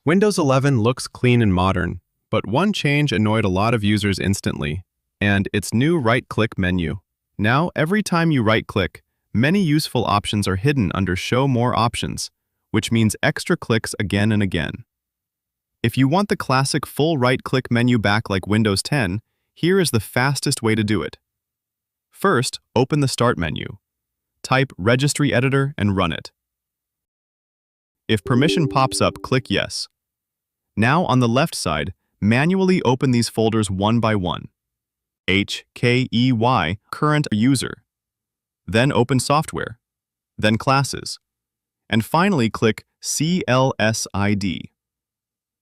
Windows 11 looks clean and modern, but one change annoyed a lot of users instantly, and its new right-click menu. Now, every time you right-click, many useful options are hidden under Show More Options, which means extra clicks again and again. If you want the classic full right-click menu back like Windows 10, here is the fastest way to do it. First, open the Start menu. Type Registry Editor and run it. If permission pops up, click Yes. Now on the left side, manually open these folders one by one. HKEY, Current User. Then open Software. Then Classes. And finally click CLSID.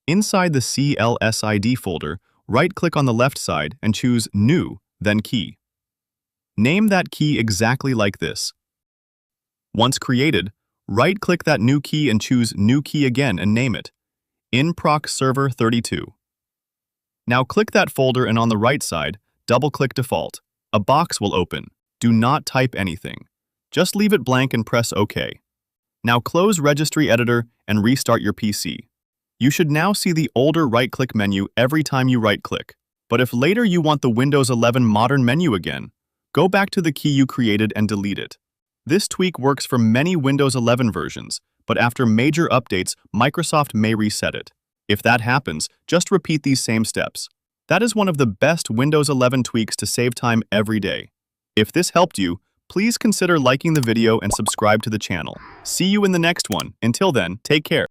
Inside the CLSID folder, right-click on the left side and choose New, then Key. Name that key exactly like this. Once created, right-click that new key and choose New Key again and name it InProc Server 32. Now click that folder and on the right side, double-click Default. A box will open. Do not type anything. Just leave it blank and press OK. Now close Registry Editor and restart your PC. You should now see the older right-click menu every time you right-click. But if later you want the Windows 11 modern menu again, go back to the key you created and delete it. This tweak works for many Windows 11 versions, but after major updates, Microsoft may reset it. If that happens, just repeat these same steps. That is one of the best Windows 11 tweaks to save time every day. If this helped you, please consider liking the video and subscribe to the channel. See you in the next one. Until then, take care.